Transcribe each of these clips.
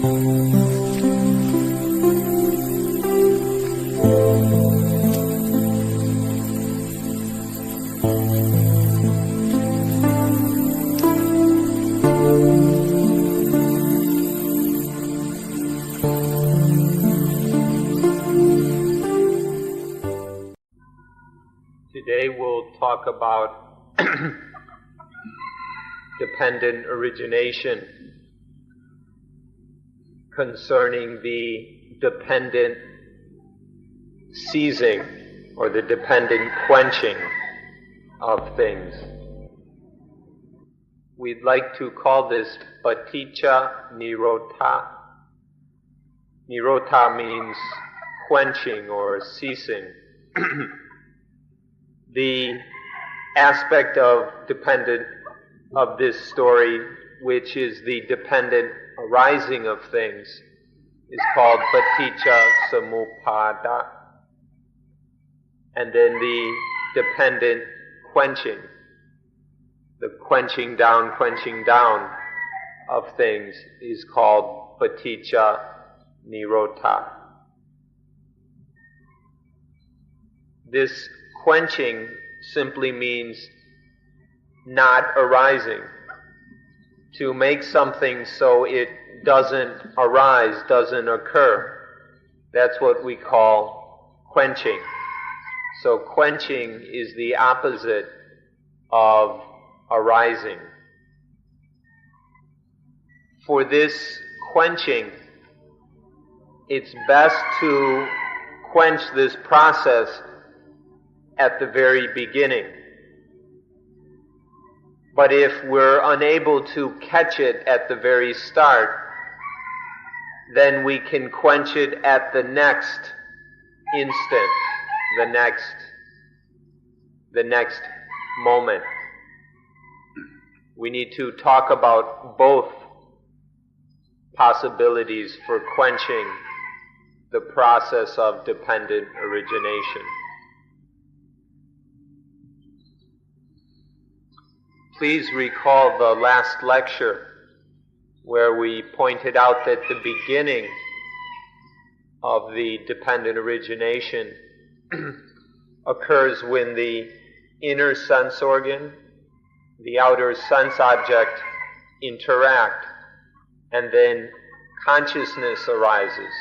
Today we'll talk about dependent origination, concerning the dependent seizing or the dependent quenching of things. We'd like to call this paticca nirodha. Nirodha means quenching or ceasing. The aspect of dependent of this story, which is the dependent arising of things, is called paticca samuppada. And then the dependent quenching, the quenching down of things, is called paticca nirodha. This quenching simply means not arising. To make something so it doesn't arise, doesn't occur, that's what we call quenching. So quenching is the opposite of arising. For this quenching, it's best to quench this process at the very beginning. But if we're unable to catch it at the very start, then we can quench it at the next instant, the next moment. We need to talk about both possibilities for quenching the process of dependent origination. Please recall the last lecture where we pointed out that the beginning of the dependent origination occurs when the inner sense organ, the outer sense object interact, and then consciousness arises.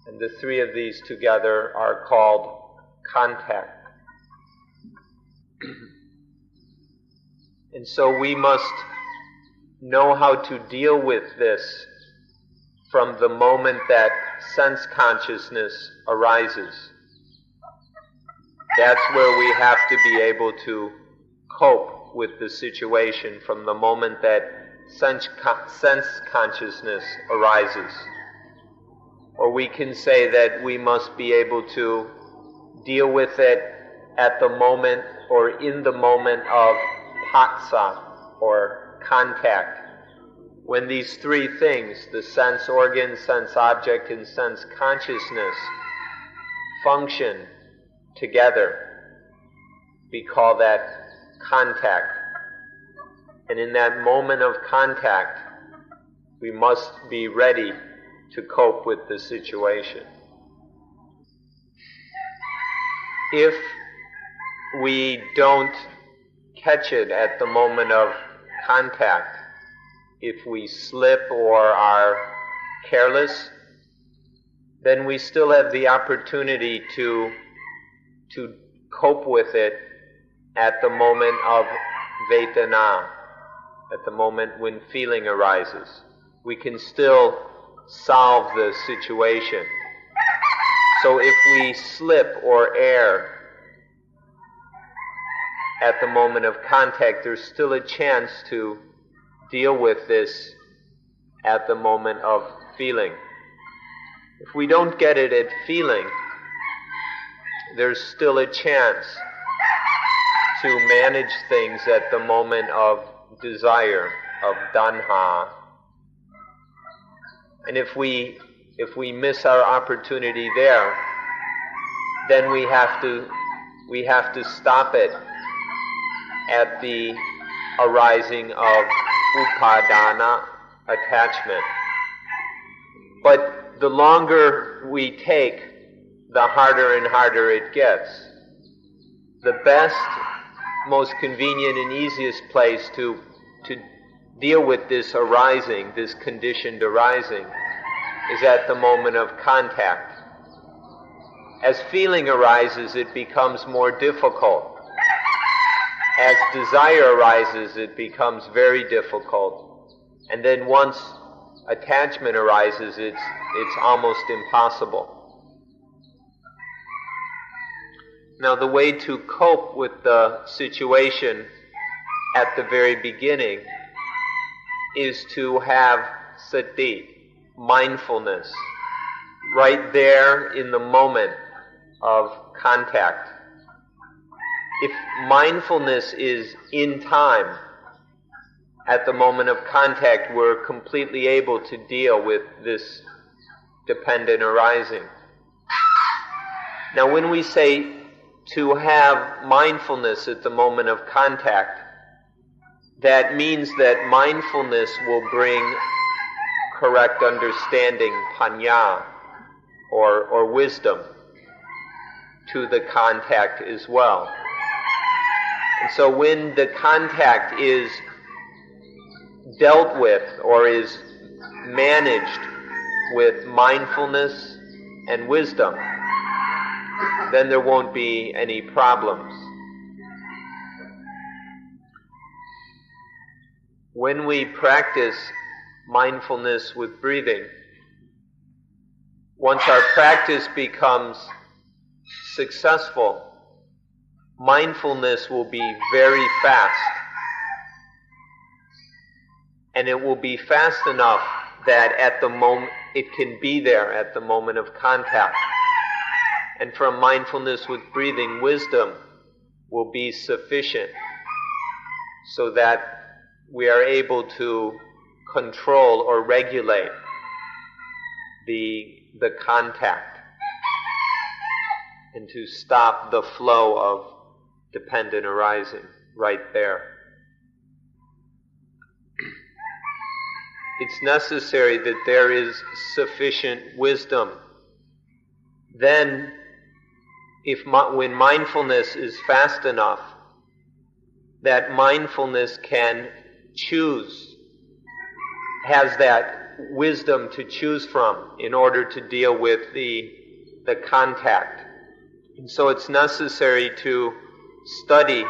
And the three of these together are called contact. And so we must know how to deal with this from the moment that sense consciousness arises. That's where we have to be able to cope with the situation from the moment that sense consciousness arises. Or we can say that we must be able to deal with it at the moment or in the moment of phassa, or contact, when these three things, the sense organ, sense object, and sense consciousness, function together. We call that contact. And in that moment of contact, we must be ready to cope with the situation. If we don't catch it at the moment of contact, if we slip or are careless, then we still have the opportunity to cope with it at the moment of vedana, at the moment when feeling arises. We can still solve the situation. So if we slip or err at the moment of contact, there's still a chance to deal with this at the moment of feeling. If we don't get it at feeling, there's still a chance to manage things at the moment of desire, of tanha. And if we miss our opportunity there, then we have to stop it at the arising of upadana, attachment. But the longer we take, the harder and harder it gets. The best, most convenient and easiest place to deal with this arising, this conditioned arising, is at the moment of contact. As feeling arises, it becomes more difficult. As desire arises, it becomes very difficult. And then once attachment arises, it's almost impossible. Now, the way to cope with the situation at the very beginning is to have sati, mindfulness, right there in the moment of contact. If mindfulness is in time, at the moment of contact, we're completely able to deal with this dependent arising. Now, when we say to have mindfulness at the moment of contact, that means that mindfulness will bring correct understanding, panya, or wisdom, to the contact as well. And so when the contact is dealt with or is managed with mindfulness and wisdom, then there won't be any problems. When we practice mindfulness with breathing, once our practice becomes successful, mindfulness will be very fast. And it will be fast enough that at the moment, it can be there at the moment of contact. And from mindfulness with breathing, wisdom will be sufficient so that we are able to control or regulate the contact and to stop the flow of dependent arising right there. It's necessary that there is sufficient wisdom. Then, when mindfulness is fast enough, that mindfulness can choose, has that wisdom to choose from in order to deal with the contact. And so it's necessary to study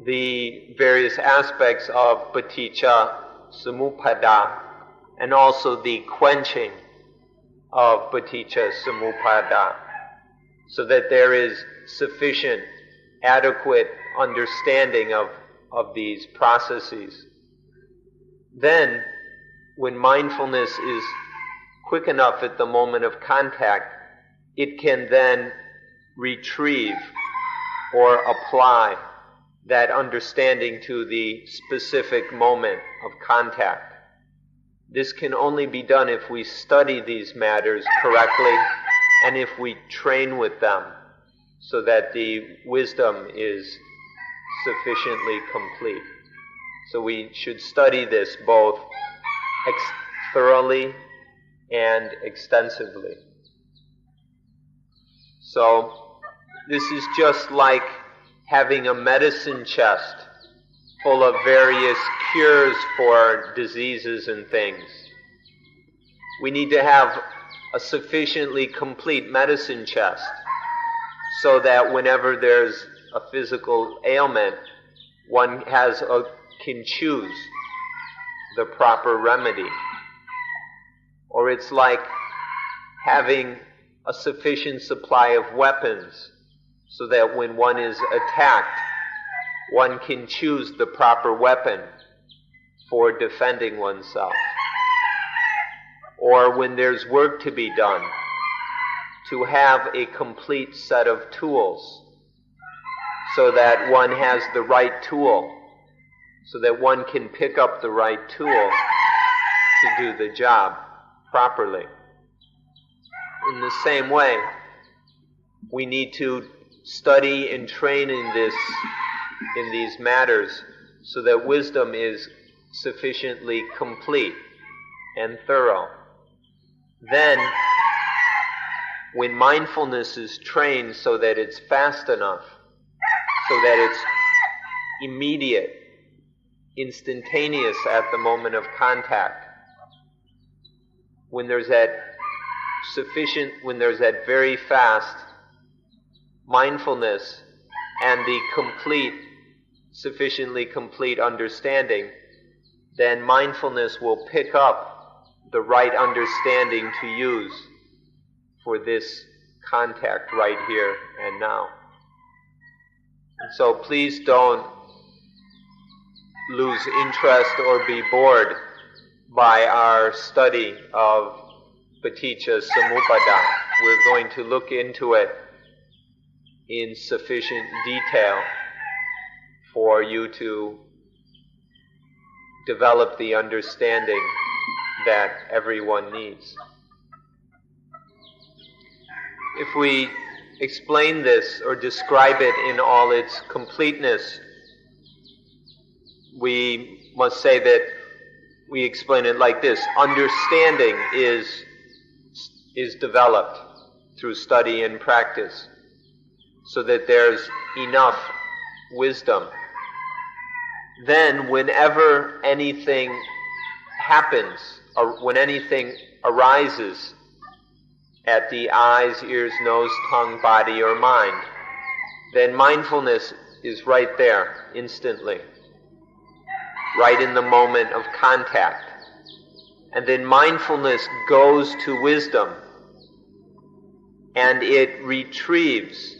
the various aspects of paticca samuppada and also the quenching of paticca samuppada, so that there is sufficient, adequate understanding of these processes. Then, when mindfulness is quick enough at the moment of contact, it can then retrieve or apply that understanding to the specific moment of contact. This can only be done if we study these matters correctly and if we train with them so that the wisdom is sufficiently complete. So we should study this both thoroughly and extensively. So this is just like having a medicine chest full of various cures for diseases and things. We need to have a sufficiently complete medicine chest so that whenever there's a physical ailment, one can choose the proper remedy. Or it's like having a sufficient supply of weapons so that when one is attacked, one can choose the proper weapon for defending oneself. Or when there's work to be done, to have a complete set of tools so that one has the right tool, so that one can pick up the right tool to do the job properly. In the same way, we need to study and train in these matters so that wisdom is sufficiently complete and thorough. then when mindfulness is trained so that it's fast enough, so that it's immediate, instantaneous at the moment of contact, when there's that very fast mindfulness and the sufficiently complete understanding, then mindfulness will pick up the right understanding to use for this contact right here and now. And so please don't lose interest or be bored by our study of Paticca Samuppada. We're going to look into it in sufficient detail for you to develop the understanding that everyone needs. If we explain this or describe it in all its completeness, we must say that we explain it like this: understanding is developed through study and practice, so that there's enough wisdom. Then whenever anything happens, or when anything arises at the eyes, ears, nose, tongue, body, or mind, then mindfulness is right there, instantly, right in the moment of contact. And then mindfulness goes to wisdom, and it retrieves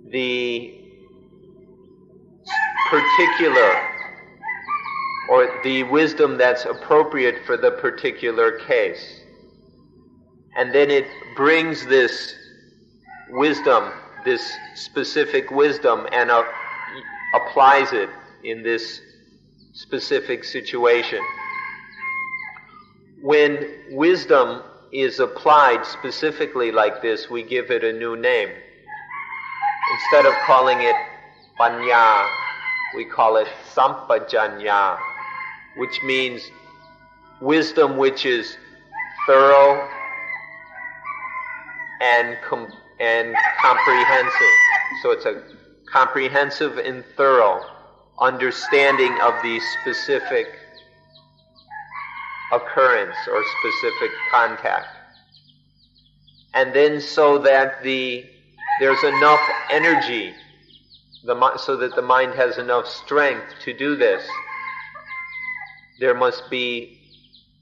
the particular, or the wisdom that's appropriate for the particular case. And then it brings this wisdom, this specific wisdom, and applies it in this specific situation. When wisdom is applied specifically like this, we give it a new name. Instead of calling it panya, we call it sampajanya, which means wisdom which is thorough and comprehensive. So it's a comprehensive and thorough understanding of the specific occurrence or specific contact. And then so that there's enough energy, so that the mind has enough strength to do this, there must be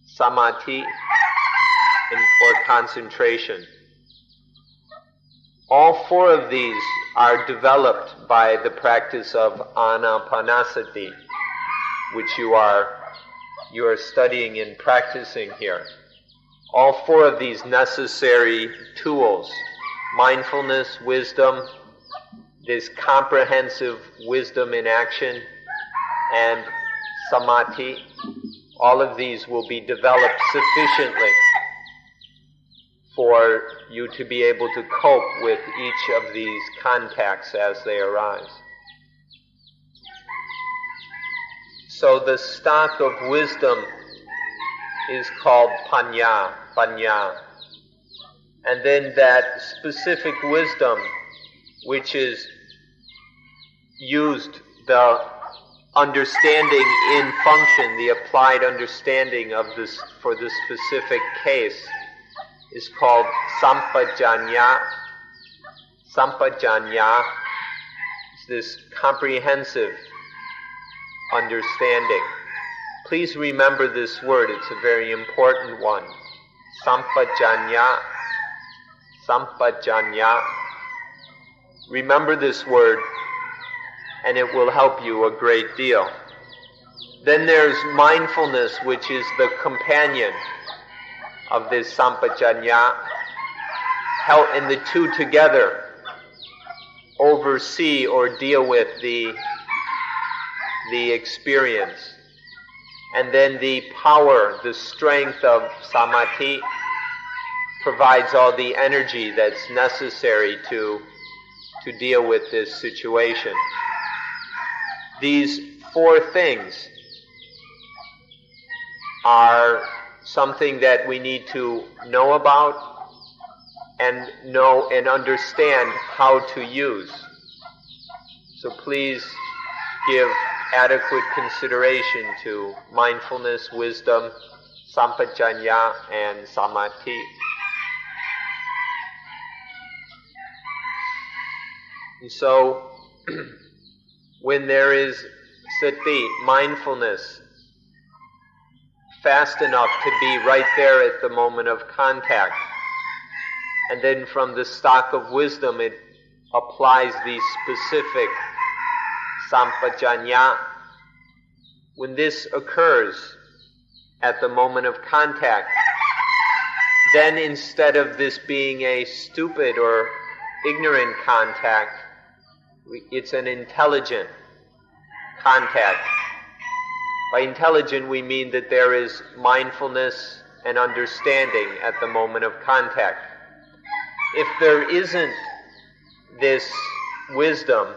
samadhi or concentration. All four of these are developed by the practice of anapanasati, which you are studying and practicing here. All four of these necessary tools, mindfulness, wisdom, this comprehensive wisdom in action, and samadhi, all of these will be developed sufficiently for you to be able to cope with each of these contacts as they arise. So the stock of wisdom is called panya. And then that specific wisdom, which is used, the understanding in function, the applied understanding of this for this specific case, is called sampajanya. Sampajanya is this comprehensive understanding. Please remember this word, it's a very important one. Sampajanya. Sampajanya. Remember this word, and it will help you a great deal. Then there's mindfulness, which is the companion of this sampajanya, and the two together oversee or deal with the experience. And then the power, the strength of samadhi provides all the energy that's necessary to deal with this situation. These four things are something that we need to know about and know and understand how to use. So please give adequate consideration to mindfulness, wisdom, sampajanya, and samadhi. And so, when there is sati, mindfulness, fast enough to be right there at the moment of contact, and then from the stock of wisdom it applies the specific sampajanya. When this occurs at the moment of contact, then instead of this being a stupid or ignorant contact, it's an intelligent contact. By intelligent, we mean that there is mindfulness and understanding at the moment of contact. If there isn't this wisdom,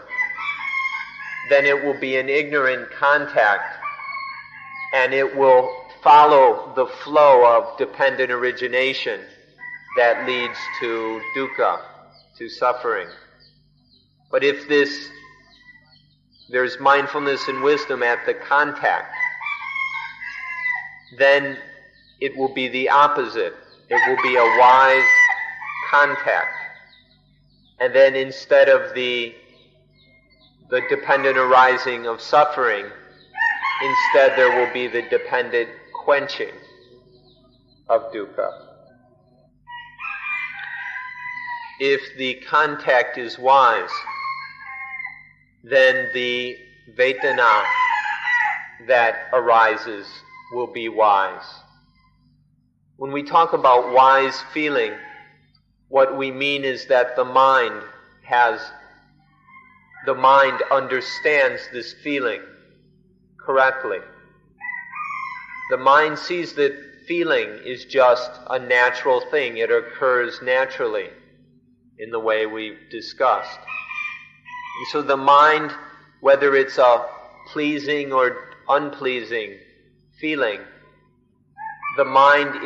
then it will be an ignorant contact, and it will follow the flow of dependent origination that leads to dukkha, to suffering. But if there's mindfulness and wisdom at the contact, then it will be the opposite. It will be a wise contact. And then instead of the dependent arising of suffering, instead there will be the dependent quenching of dukkha. If the contact is wise, then the vedana that arises will be wise. When we talk about wise feeling, what we mean is that the mind understands this feeling correctly. The mind sees that feeling is just a natural thing. It occurs naturally in the way we've discussed. And so the mind, whether it's a pleasing or unpleasing feeling, the mind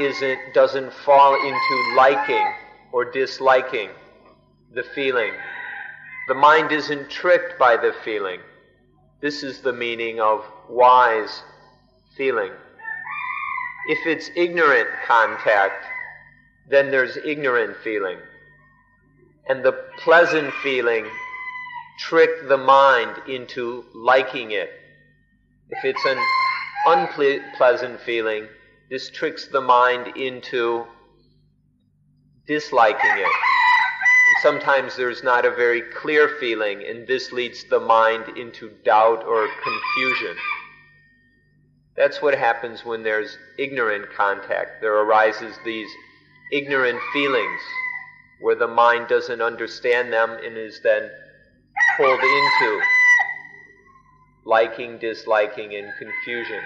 doesn't fall into liking or disliking the feeling. The mind isn't tricked by the feeling. This is the meaning of wise feeling. If it's ignorant contact, then there's ignorant feeling. And the pleasant feeling trick the mind into liking it. If it's an unpleasant feeling, this tricks the mind into disliking it. And sometimes there's not a very clear feeling, and this leads the mind into doubt or confusion. That's what happens when there's ignorant contact. There arises these ignorant feelings where the mind doesn't understand them and is then pulled into liking, disliking, and confusion.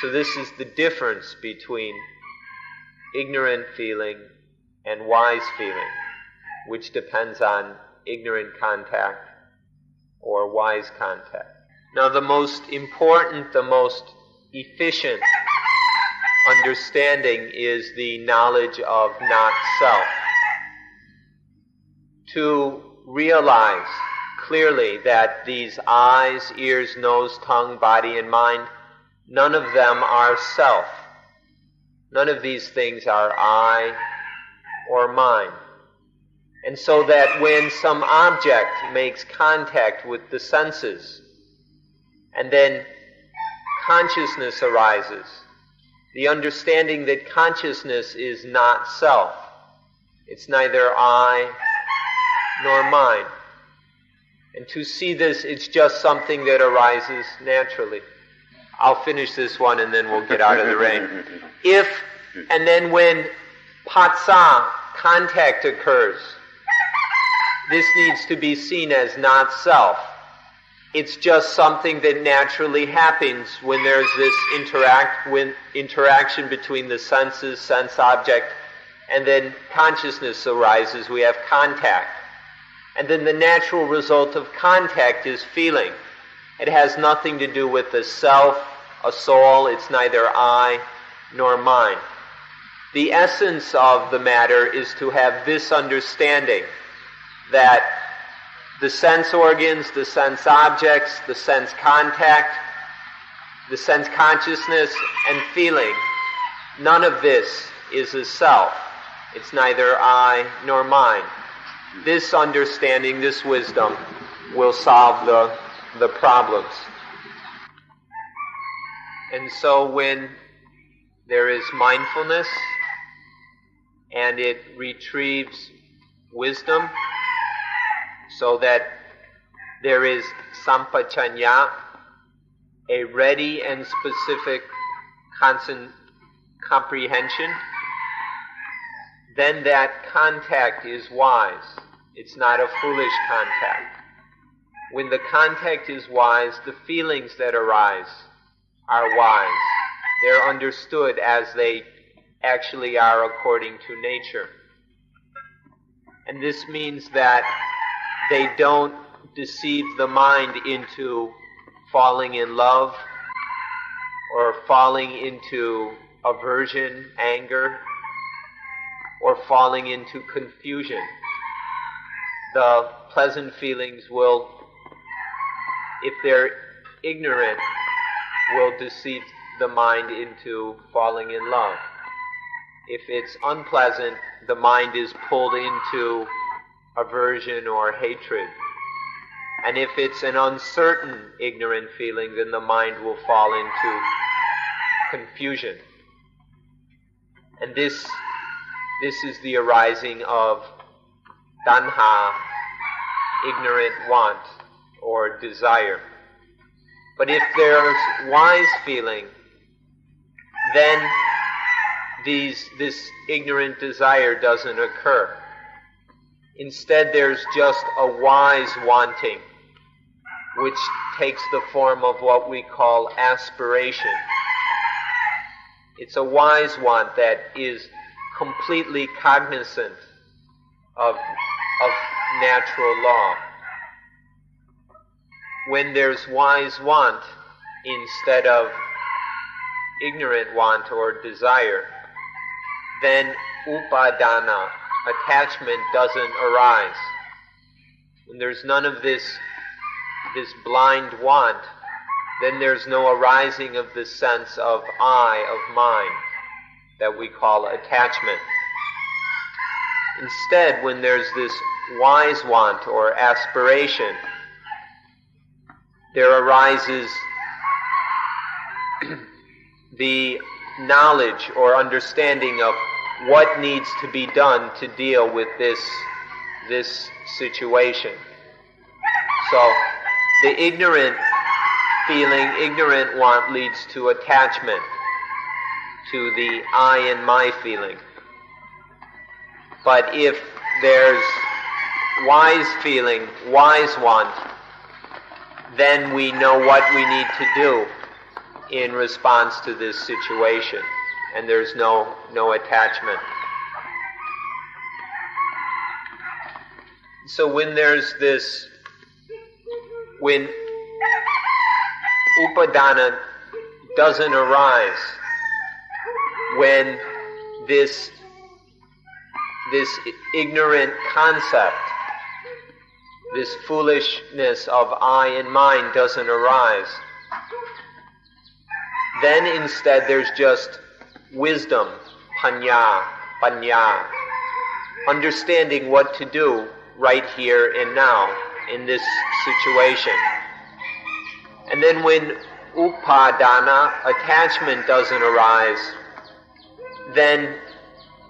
So this is the difference between ignorant feeling and wise feeling, which depends on ignorant contact or wise contact. Now the most important, the most efficient understanding is the knowledge of not self. To realize clearly that these eyes, ears, nose, tongue, body, and mind, none of them are self. None of these things are I or mine. And so that when some object makes contact with the senses, and then consciousness arises, the understanding that consciousness is not self. It's neither I nor mine. And to see this, it's just something that arises naturally. I'll finish this one and then we'll get out of the rain. And then when patsa, contact occurs, this needs to be seen as not self. It's just something that naturally happens when there's this interaction between the senses, sense object, and then consciousness arises. We have contact. And then the natural result of contact is feeling. It has nothing to do with the self, a soul. It's neither I nor mine. The essence of the matter is to have this understanding that the sense organs, the sense objects, the sense contact, the sense consciousness and feeling, none of this is a self. It's neither I nor mine. This understanding, this wisdom, will solve the problems. And so when there is mindfulness and it retrieves wisdom, so that there is sampachanya, a ready and specific comprehension, then that contact is wise. It's not a foolish contact. When the contact is wise, the feelings that arise are wise. They're understood as they actually are according to nature. And this means that they don't deceive the mind into falling in love or falling into aversion, anger, or falling into confusion. The pleasant feelings will, if they're ignorant, will deceive the mind into falling in love. If it's unpleasant, the mind is pulled into aversion or hatred. And if it's an uncertain, ignorant feeling, then the mind will fall into confusion. And this is the arising of tanha, ignorant want or desire. But if there's wise feeling, then this ignorant desire doesn't occur. Instead, there's just a wise wanting, which takes the form of what we call aspiration. It's a wise want that is completely cognizant of natural law. When there's wise want instead of ignorant want or desire, then upadana, attachment, doesn't arise. When there's none of this blind want, then there's no arising of the sense of I, of mine, that we call attachment. Instead, when there's this wise want or aspiration, there arises the knowledge or understanding of what needs to be done to deal with this situation. So the ignorant feeling, ignorant want leads to attachment to the I and my feeling. But if there's wise feeling, wise want, then we know what we need to do in response to this situation, and there's no attachment. So when upadana doesn't arise, when this ignorant concept, this foolishness of I and mine doesn't arise, then instead there's just wisdom, panya, understanding what to do right here and now in this situation. And then when upadana, attachment, doesn't arise, then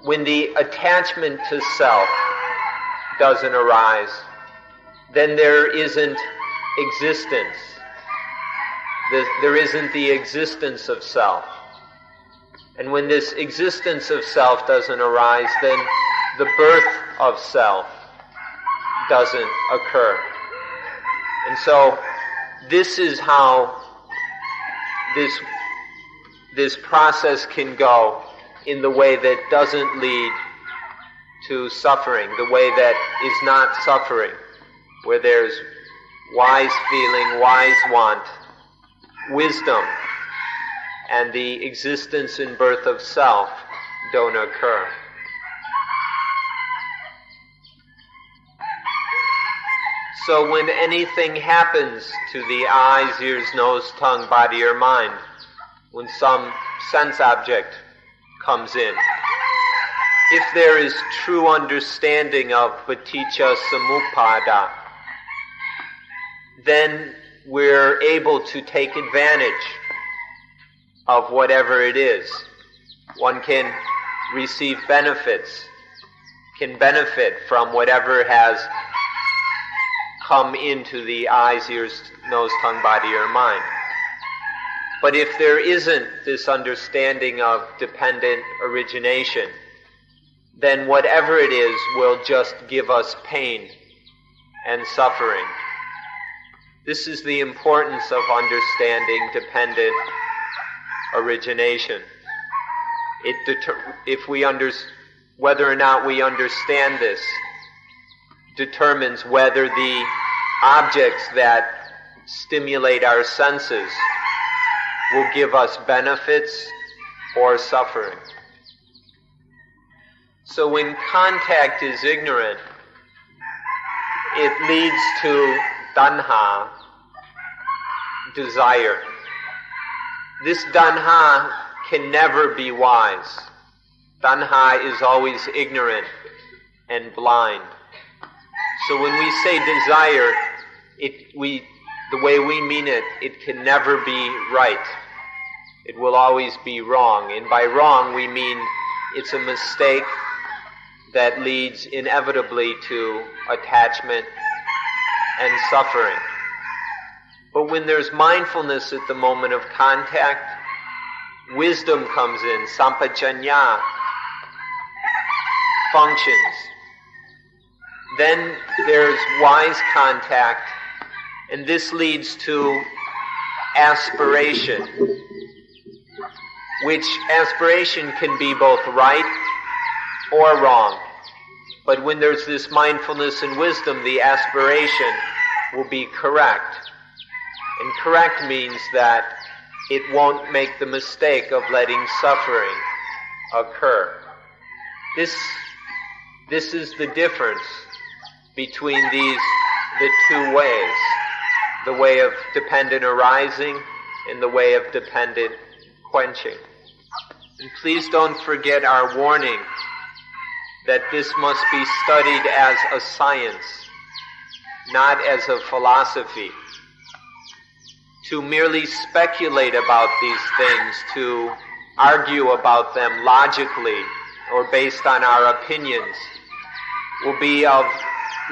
when the attachment to self doesn't arise, then there isn't existence. There isn't the existence of self. And when this existence of self doesn't arise, then the birth of self doesn't occur. And so this is how this process can go in the way that doesn't lead to suffering, the way that is not suffering, where there's wise feeling, wise want, wisdom, and the existence and birth of self don't occur. So when anything happens to the eyes, ears, nose, tongue, body, or mind, when some sense object comes in, if there is true understanding of paticca samuppada, then we're able to take advantage of whatever it is. One can receive benefits, can benefit from whatever has come into the eyes, ears, nose, tongue, body, or mind. But if there isn't this understanding of dependent origination, then whatever it is will just give us pain and suffering. This is the importance of understanding dependent origination. Whether or not we understand this determines whether the objects that stimulate our senses will give us benefits or suffering. So when contact is ignorant, it leads to tanha, desire. This tanha can never be wise. Tanha is always ignorant and blind. So when we say desire, the way we mean it, it can never be right. It will always be wrong. And by wrong, we mean it's a mistake that leads inevitably to attachment and suffering. But when there's mindfulness at the moment of contact, wisdom comes in, sampajanya functions. Then there's wise contact, and this leads to aspiration, which aspiration can be both right or wrong. But when there's this mindfulness and wisdom, the aspiration will be correct. And correct means that it won't make the mistake of letting suffering occur. This is the difference between the two ways, the way of dependent arising and the way of dependent quenching. And please don't forget our warning that this must be studied as a science, not as a philosophy. To merely speculate about these things, to argue about them logically or based on our opinions, will be of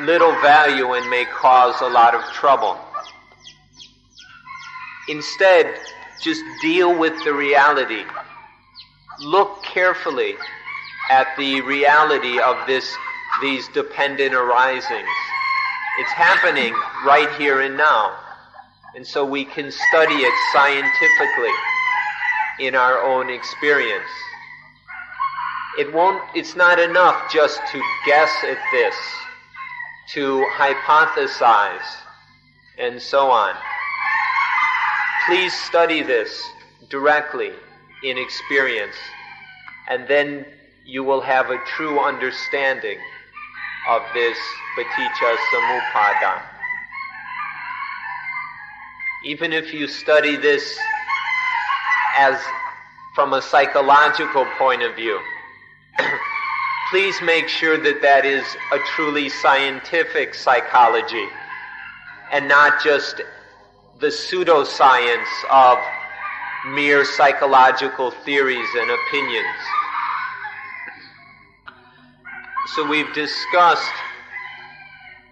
little value and may cause a lot of trouble. Instead, just deal with the reality. Look carefully at the reality of these dependent arisings. It's happening right here and now. And so we can study it scientifically in our own experience. It's not enough just to guess at this, to hypothesize, and so on. Please study this directly in experience, and then you will have a true understanding of this paticca samuppada. Even if you study this as from a psychological point of view, please make sure that that is a truly scientific psychology and not just the pseudoscience of mere psychological theories and opinions. So we've discussed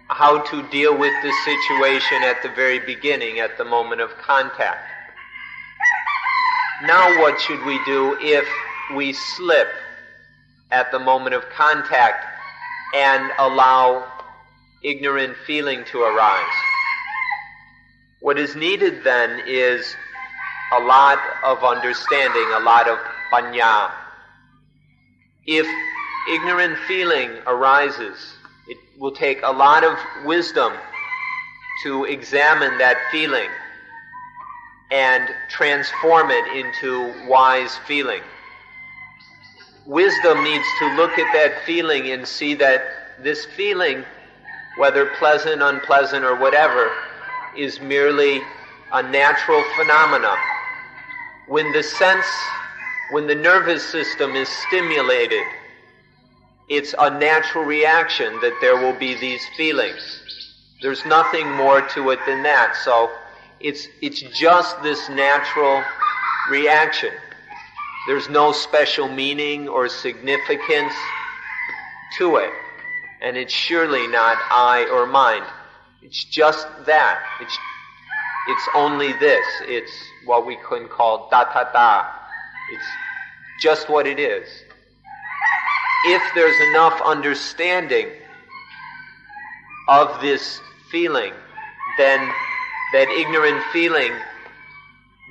how to deal with the situation at the very beginning, at the moment of contact. Now what should we do if we slip at the moment of contact and allow ignorant feeling to arise? What is needed then is a lot of understanding, a lot of panya. If ignorant feeling arises, it will take a lot of wisdom to examine that feeling and transform it into wise feeling. Wisdom needs to look at that feeling and see that this feeling, whether pleasant, unpleasant, or whatever, is merely a natural phenomenon. When the nervous system is stimulated, it's a natural reaction that there will be these feelings. There's nothing more to it than that. So it's just this natural reaction. There's no special meaning or significance to it. And it's surely not I or mine. It's just that. It's only this. It's what we can call da-ta-da. It's just what it is. If there's enough understanding of this feeling, then that ignorant feeling,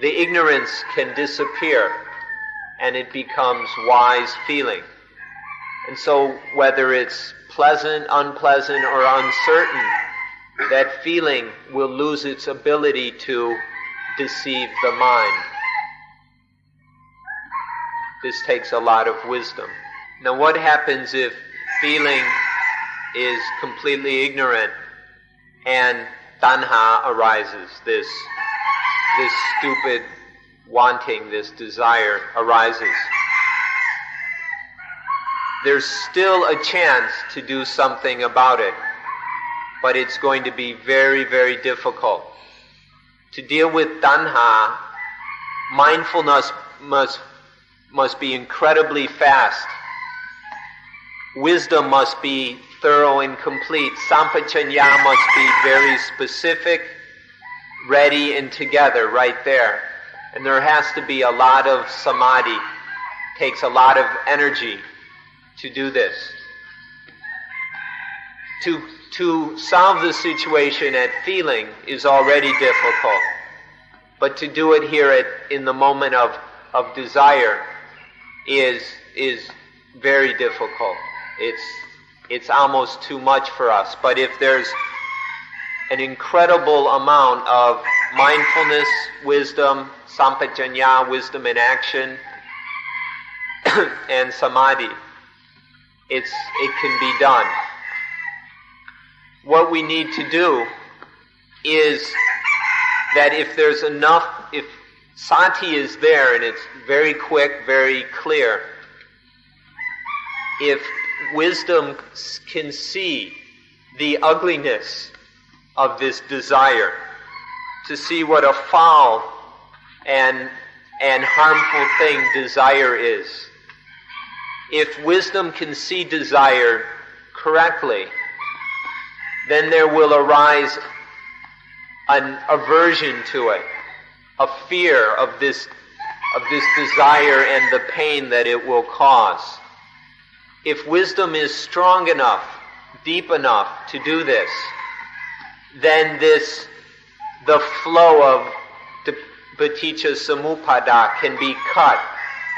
the ignorance can disappear and it becomes wise feeling. And so whether it's pleasant, unpleasant, or uncertain, that feeling will lose its ability to deceive the mind. This takes a lot of wisdom. Now what happens if feeling is completely ignorant and tanha arises, this stupid wanting, this desire arises? There's still a chance to do something about it, but it's going to be very, very difficult. To deal with tanha, mindfulness must be incredibly fast. Wisdom must be thorough and complete. Sampajanya must be very specific, ready and together right there. And there has to be a lot of samadhi. It takes a lot of energy to do this. To solve the situation at feeling is already difficult. But to do it here in the moment of desire is very difficult. It's almost too much for us. But if there's an incredible amount of mindfulness, wisdom, sampajanya, wisdom in action, and samadhi, it can be done. What we need to do is that if there's enough, if sati is there and it's very quick, very clear, if wisdom can see the ugliness of this desire, to see what a foul and harmful thing desire is. If wisdom can see desire correctly, then there will arise an aversion to it, a fear of this desire and the pain that it will cause. If wisdom is strong enough, deep enough to do this, then the flow of paticca samuppada can be cut,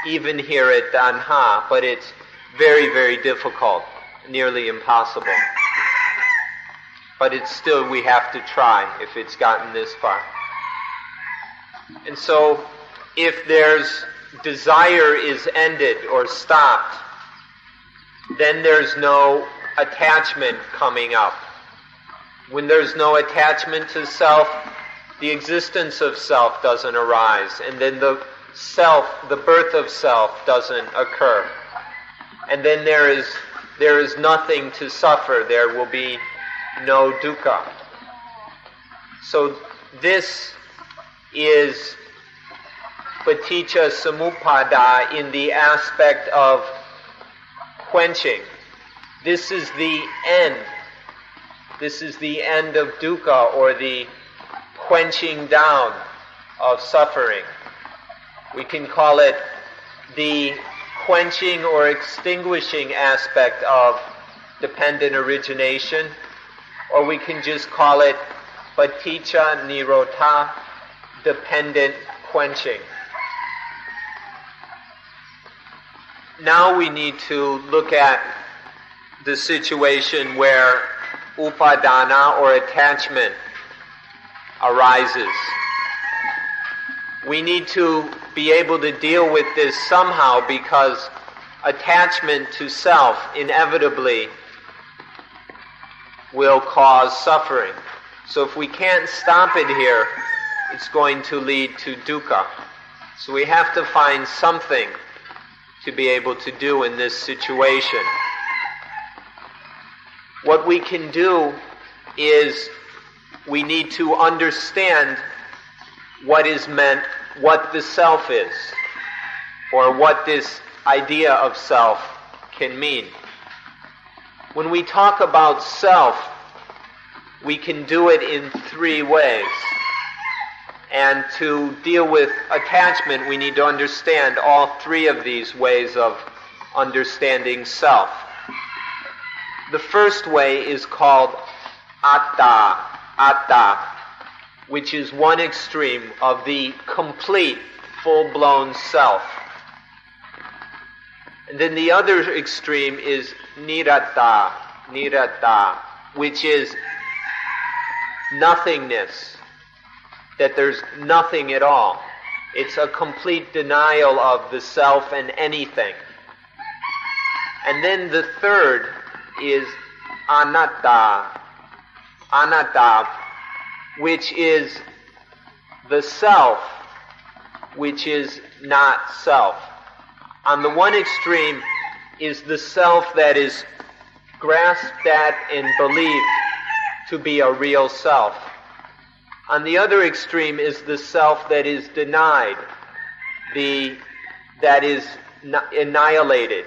even here at tanha, but it's very, very difficult, nearly impossible. But it's still, we have to try if it's gotten this far. And so, if there's desire is ended or stopped, then there's no attachment coming up. When there's no attachment to self, the existence of self doesn't arise, and then the birth of self doesn't occur. And then there is nothing to suffer. There will be no dukkha. So this is paticca samuppada in the aspect of quenching. This is the end. This is the end of dukkha, or the quenching down of suffering. We can call it the quenching or extinguishing aspect of dependent origination, or we can just call it paticca nirodha, dependent quenching. Now we need to look at the situation where upadana or attachment arises. We need to be able to deal with this somehow, because attachment to self inevitably will cause suffering. So if we can't stop it here, it's going to lead to dukkha. So we have to find something to be able to do in this situation. What we can do is we need to understand what is meant, what the self is, or what this idea of self can mean. When we talk about self, we can do it in three ways. And to deal with attachment, we need to understand all three of these ways of understanding self. The first way is called atta, which is one extreme of the complete, full-blown self. And then the other extreme is niratta, which is nothingness, that there's nothing at all. It's a complete denial of the self and anything. And then the third is anatta, which is the self, which is not self. On the one extreme is the self that is grasped at and believed to be a real self. On the other extreme is the self that is denied, that is annihilated.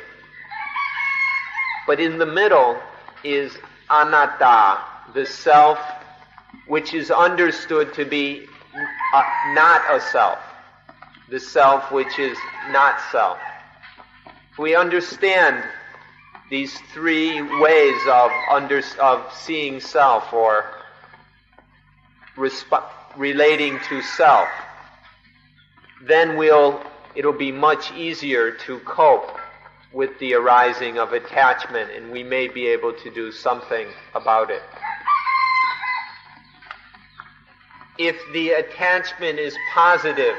But in the middle is anatta, the self which is understood to be not a self, the self which is not self. If we understand these three ways of seeing self or relating to self, then it'll be much easier to cope with the arising of attachment, and we may be able to do something about it. If the attachment is positive,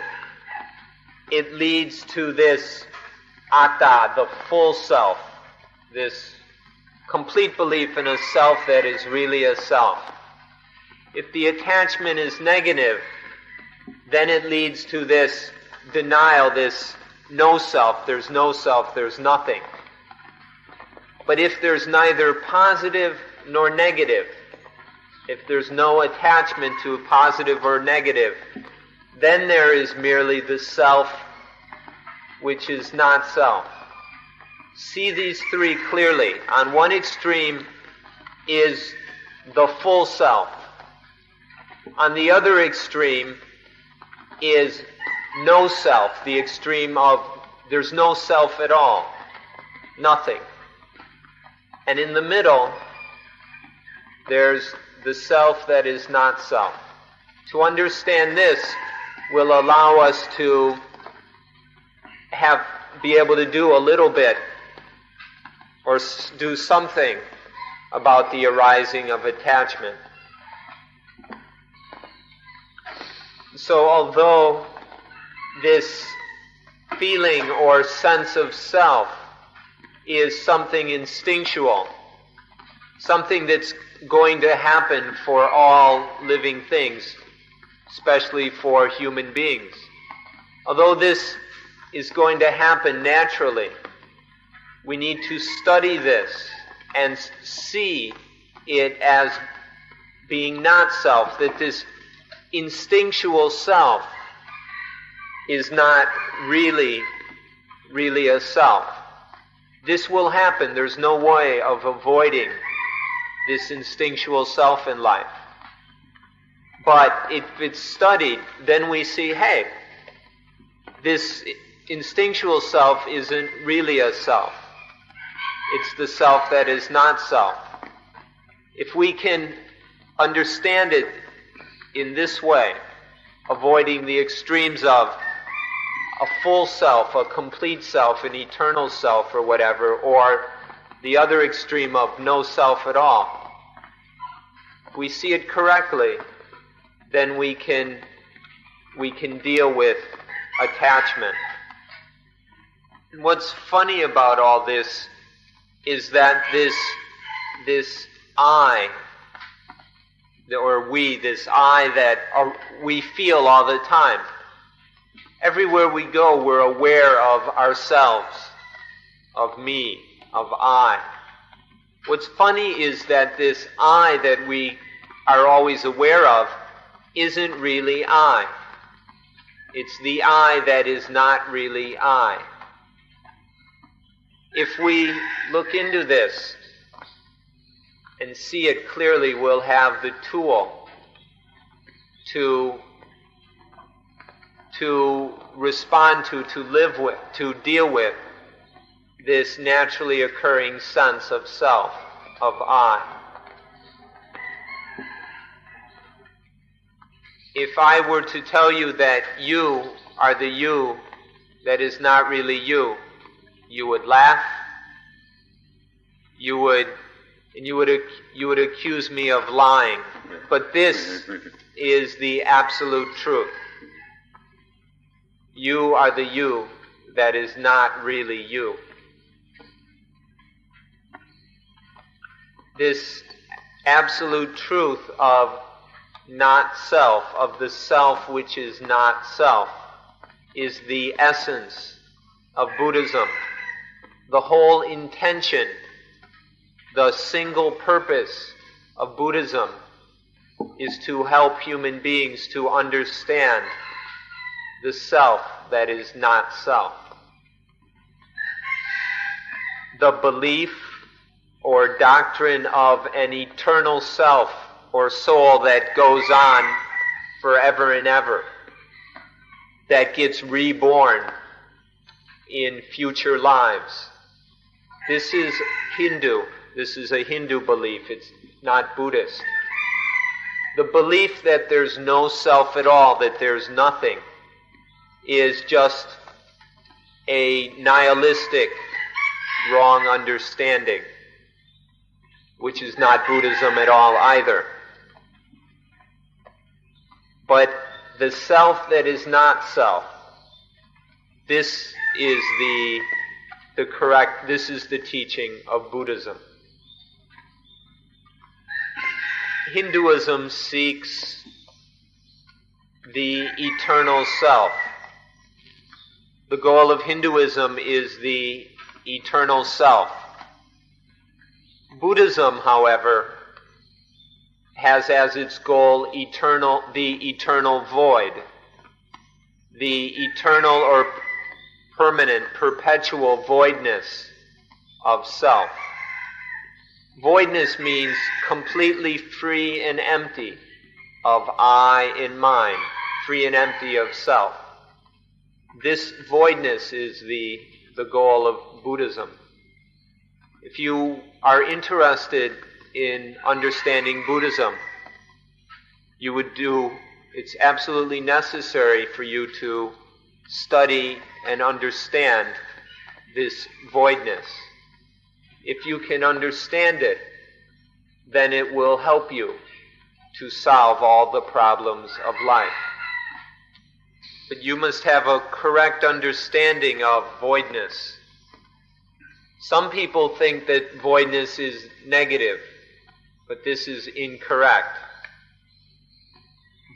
it leads to this atta, the full self, this complete belief in a self that is really a self. If the attachment is negative, then it leads to this denial, this no self, there's nothing. But if there's neither positive nor negative, if there's no attachment to positive or negative, then there is merely the self which is not self. See these three clearly. On one extreme is the full self. On the other extreme is no self, the extreme of there's no self at all, nothing. And in the middle, there's the self that is not self. To understand this will allow us to be able to do a little bit or do something about the arising of attachment. So although this feeling or sense of self is something instinctual, something that's going to happen for all living things, especially for human beings. Although this is going to happen naturally, we need to study this and see it as being not self, that this instinctual self is not really a self. This will happen. There's no way of avoiding this instinctual self in life. But if it's studied, then we see, hey, this instinctual self isn't really a self. It's the self that is not self. If we can understand it in this way, avoiding the extremes of a full self, a complete self, an eternal self or whatever, or the other extreme of no self at all, if we see it correctly, then we can we can deal with attachment. And what's funny about all this is that this I, or we, this I that we feel all the time. Everywhere we go, we're aware of ourselves, of me, of I. What's funny is that this I that we are always aware of isn't really I. It's the I that is not really I. If we look into this and see it clearly, we'll have the tool to respond to live with, to deal with this naturally occurring sense of self, of I. If I were to tell you that you are the you that is not really you, you would laugh, you would accuse me of lying. But this is the absolute truth. You are the you that is not really you. This absolute truth of not self, of the self which is not self, is the essence of Buddhism. The whole intention, the single purpose of Buddhism is to help human beings to understand the self that is not self. The belief or doctrine of an eternal self or soul that goes on forever and ever, that gets reborn in future lives. This is Hindu. This is a Hindu belief. It's not Buddhist. The belief that there's no self at all, that there's nothing, is just a nihilistic, wrong understanding, which is not Buddhism at all either. But the self that is not self, this is this is the teaching of Buddhism. Hinduism seeks the eternal self. The goal of Hinduism is the eternal self. Buddhism, however, has as its goal the eternal void, the eternal or permanent, perpetual voidness of self. Voidness means completely free and empty of I and mine, free and empty of self. This voidness is the goal of Buddhism. If you are interested in understanding Buddhism, it's absolutely necessary for you to study and understand this voidness. If you can understand it, then it will help you to solve all the problems of life. But you must have a correct understanding of voidness. Some people think that voidness is negative, but this is incorrect.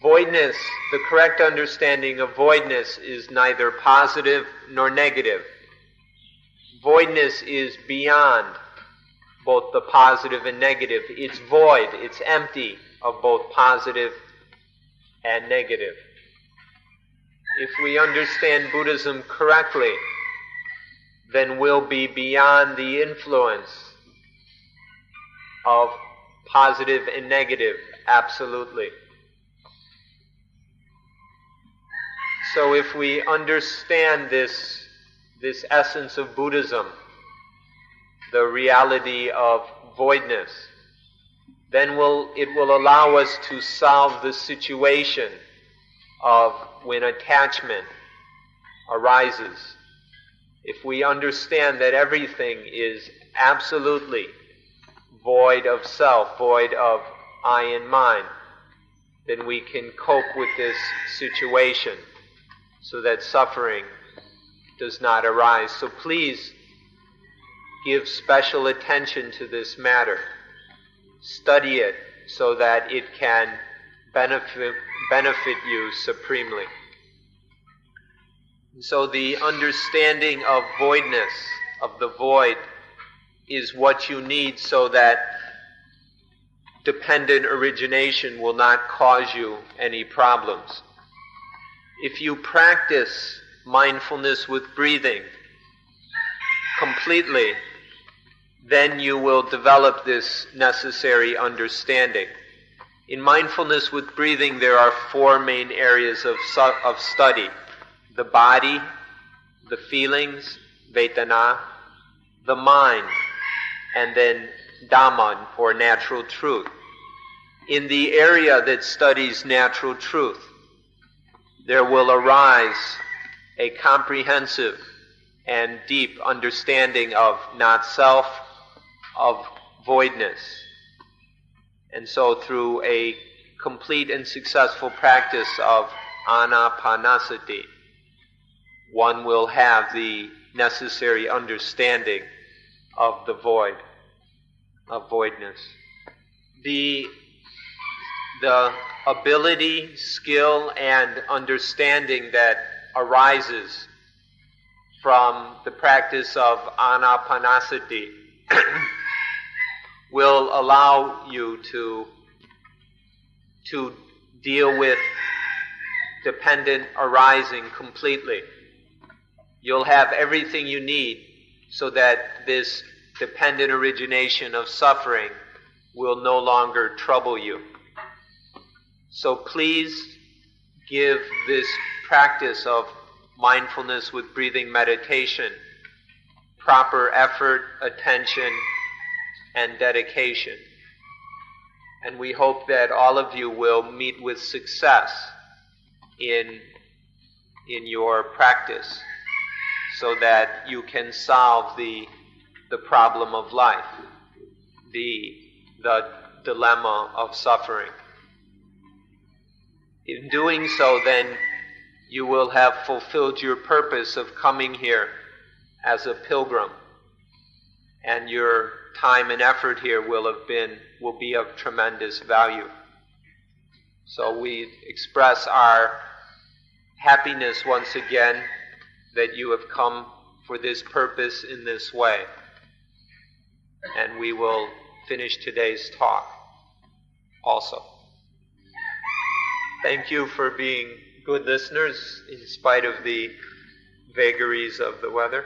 Voidness, the correct understanding of voidness is neither positive nor negative. Voidness is beyond both the positive and negative. It's void, it's empty of both positive and negative. If we understand Buddhism correctly, then we'll be beyond the influence of positive and negative, absolutely. So if we understand this essence of Buddhism, the reality of voidness, then it will allow us to solve the situation of when attachment arises. If we understand that everything is absolutely void of self, void of I and mine, then we can cope with this situation so that suffering does not arise. So please give special attention to this matter. Study it so that it can benefit you supremely. So the understanding of voidness, of the void, is what you need so that dependent origination will not cause you any problems. If you practice mindfulness with breathing completely, then you will develop this necessary understanding. In mindfulness with breathing, there are 4 main areas of study: the body, the feelings, Vedana, the mind, and then Dhamman, or natural truth. In the area that studies natural truth, there will arise a comprehensive and deep understanding of not self, of voidness. And so through a complete and successful practice of anapanasati, one will have the necessary understanding of the void, of voidness. The ability, skill, and understanding that arises from the practice of anapanasati will allow you to deal with dependent arising completely. You'll have everything you need so that this dependent origination of suffering will no longer trouble you. So please give this practice of mindfulness with breathing meditation proper effort, attention, and dedication. And we hope that all of you will meet with success in your practice so that you can solve the problem of life, the dilemma of suffering. In doing so, then, you will have fulfilled your purpose of coming here as a pilgrim, and your time and effort here will be of tremendous value. So we express our happiness once again that you have come for this purpose in this way. And we will finish today's talk also. Thank you for being good listeners in spite of the vagaries of the weather.